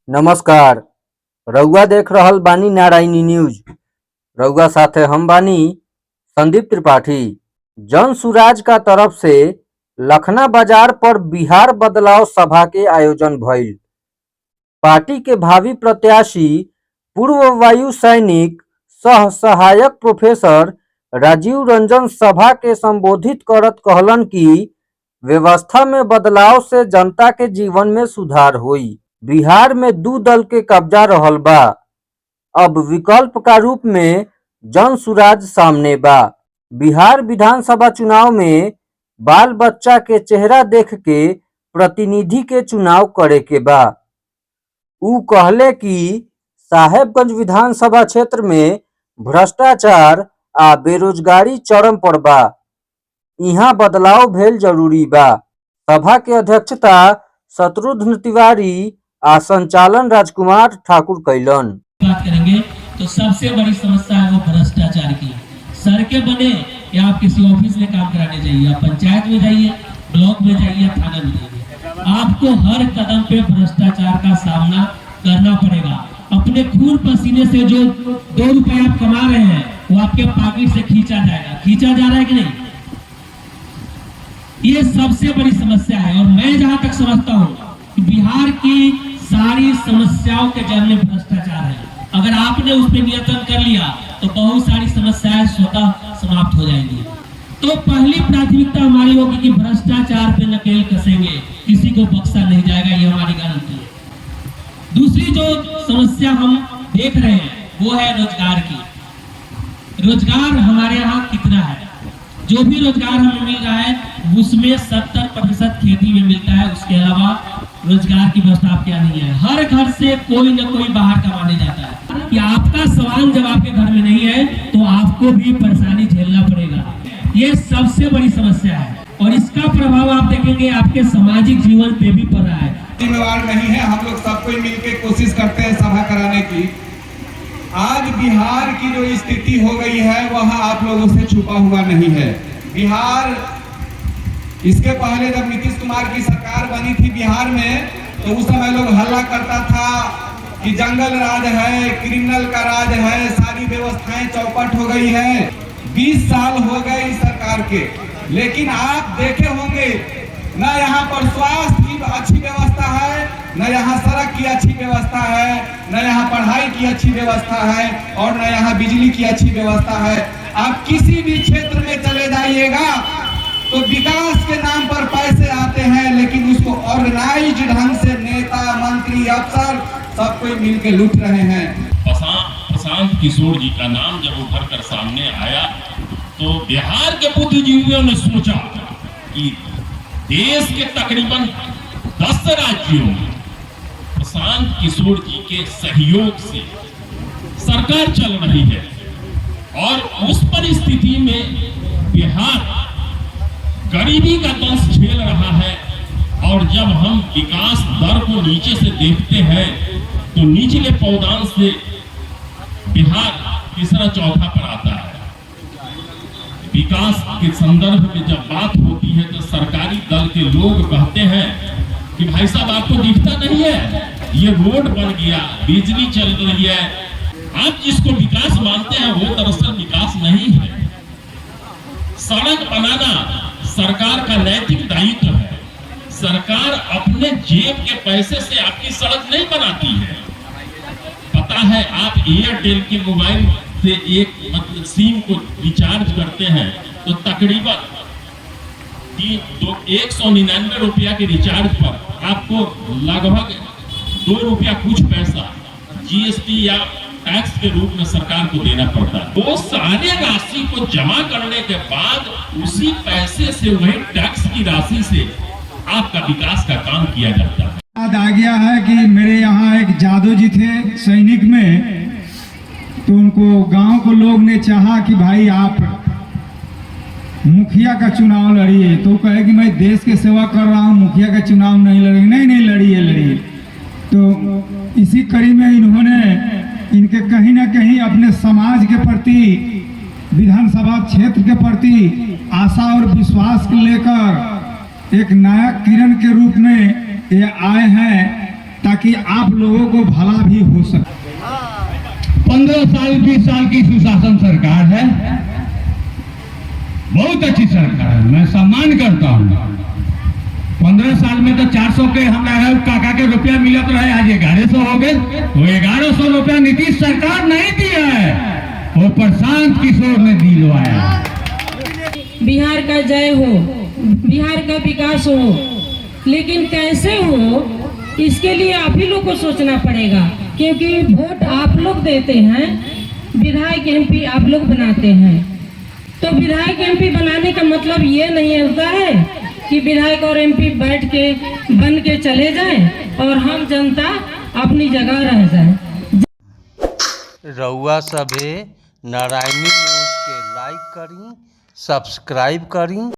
नमस्कार। रउआ देख रहल बानी नारायणी न्यूज। रउआ साथे हम बानी संदीप त्रिपाठी। जन सुराज का तरफ से लखना बाजार पर बिहार बदलाव सभा के आयोजन भइल। पार्टी के भावी प्रत्याशी पूर्व वायु सैनिक सह सहायक प्रोफेसर राजीव रंजन सभा के संबोधित करत कहलन कि व्यवस्था में बदलाव से जनता के जीवन में सुधार होई। बिहार में 2 दल के कब्जा रहल बा, अब विकल्प का रूप में जन सुराज सामने बा। बिहार विधानसभा चुनाव में बाल बच्चा के चेहरा देख के प्रतिनिधि के चुनाव करे के बा। उ कहले कि साहेबगंज विधानसभा क्षेत्र में भ्रष्टाचार आ बेरोजगारी चरम पर बा, इहाँ बदलाव भेल जरूरी बा। सभा के अध्यक्षता शत्रुघ्न तिवारी आ संचालन राजकुमार ठाकुर कैलन। बात करेंगे तो सबसे बड़ी समस्या है वो भ्रष्टाचार की। सड़कें बने या आप किसी ऑफिस में काम कराने जाइए, आप पंचायत में जाइए, ब्लॉक में जाइए, थाना में जाइए, आपको हर कदम पे भ्रष्टाचार का सामना करना पड़ेगा। अपने खून पसीने से जो 2 रुपए आप कमा रहे हैं वो आपके पॉकेट से खींचा जाएगा। खींचा जा रहा है कि नहीं? ये सबसे बड़ी समस्या है। और मैं जहां तक समझता हूँ कि बिहार की सारी समस्याओं के जड़ में भ्रष्टाचार है। अगर आपने उस पर नियंत्रण कर लिया तो बहुत सारी समस्याएं स्वतः समाप्त हो जाएंगी। तो पहली प्राथमिकता हमारी होगी कि भ्रष्टाचार पे नकेल कसेंगे, किसी को बख्शा नहीं जाएगा, ये हमारी गारंटी है। दूसरी जो समस्या हम देख रहे हैं वो है रोजगार की। रोजगार हमारे यहाँ कितना है? जो भी रोजगार हमें मिल रहा है उसमें 70% खेती में मिलता है। उसके अलावा रोजगार की व्यवस्था आप क्या नहीं है। हर घर से कोई न कोई बाहर कमाने जाता है कि आपका सामान जब आपके घर में नहीं है तो आपको भी परेशानी झेलना पड़ेगा। ये सबसे बड़ी समस्या है और इसका प्रभाव आप देखेंगे आपके सामाजिक जीवन पे भी पड़ रहा है। जिम्मेवार नहीं है, हम लोग सब कोई मिलकर कोशिश करते हैं सभा कराने की। आज बिहार की जो स्थिति हो गई है वह आप लोगों से छुपा हुआ नहीं है। बिहार, इसके पहले जब नीतीश कुमार की सरकार बनी थी बिहार में तो उस समय लोग हल्ला करता था कि जंगल राज है, क्रिमिनल का राज है, सारी व्यवस्थाएं चौपट हो गई है। 20 साल हो गए इस सरकार के, लेकिन आप देखे होंगे न यहाँ पर स्वास्थ्य की अच्छी व्यवस्था है, न यहाँ सड़क की अच्छी व्यवस्था है, न यहाँ पढ़ाई की अच्छी व्यवस्था है और न यहाँ बिजली की अच्छी व्यवस्था है। आप किसी भी क्षेत्र में चले जाइएगा तो विकास के नाम पर पैसे आते हैं, लेकिन उसको ऑर्गेनाइज्ड ढंग से नेता, मंत्री, अफसर सब कोई मिलकर लूट रहे हैं। प्रशांत किशोर जी का नाम जब उभर कर सामने आया तो बिहार के बुद्धिजीवियों ने सोचा कि देश के तकरीबन 10 राज्यों में प्रशांत किशोर जी के सहयोग से सरकार चल रही है और उस परिस्थिति में बिहार गरीबी का दंश झेल रहा है। और जब हम विकास दर को नीचे से देखते हैं तो निचले पौधान से बिहार तीसरा चौथा पर आता है। विकास के संदर्भ में जब बात होती है तो सरकारी दल के लोग कहते हैं कि भाई साहब आपको दिखता नहीं है, ये रोड बन गया, बिजली चल रही है। आप जिसको विकास मानते हैं वो दरअसल विकास नहीं है। सड़क बनाना सरकार का नैतिक दायित्व है। सरकार अपने जेब के पैसे से आपकी सड़क नहीं बनाती है। पता है, आप एयरटेल के मोबाइल से एक मतलब सिम को रिचार्ज करते हैं तो तकरीबन 199 रुपया के रिचार्ज पर आपको लगभग 2 रुपया कुछ पैसा जीएसटी या टैक्स के रूप में सरकार को देना पड़ता है। वो सारे राशि को जमा करने के बाद उसी पैसे से, वही टैक्स की राशि से आपका विकास का काम किया जाता है। याद आ गया है कि मेरे यहाँ एक जादव जी थे सैनिक में, तो उनको गांव को लोग ने चाहा कि भाई आप मुखिया का चुनाव लड़िए। तो कहे कि मैं देश की सेवा कर रहा हूँ, मुखिया का चुनाव नहीं लड़ेंगे। नहीं लड़िए। तो इसी कड़ी में इन्होंने इनके कहीं ना कहीं अपने समाज के प्रति, विधानसभा क्षेत्र के प्रति आशा और विश्वास को लेकर एक नया किरण के रूप में ये आए हैं ताकि आप लोगों को भला भी हो सके। 15 साल 20 साल की सुशासन सरकार है, बहुत अच्छी सरकार है, मैं सम्मान करता हूँ। 15 साल में तो 400 के हमारे काका के रुपया मिलत रहे, आज 1100 हो गए। तो 1100 रुपया नीतीश सरकार नहीं दिया है, वो प्रशांत किशोर ने दिलवाया। बिहार का जय हो, बिहार का विकास हो, लेकिन कैसे हो इसके लिए आप ही लोग को सोचना पड़ेगा, क्योंकि वोट आप लोग देते हैं, विधायक एमपी आप लोग बनाते हैं। तो विधायक एमपी बनाने का मतलब ये नहीं होता है कि विधायक और एमपी बैठ के बन के चले जाएं और हम जनता अपनी जगह रह जाए। रउआ सभे नारायणी न्यूज़ के लाइक करी, सब्सक्राइब करी।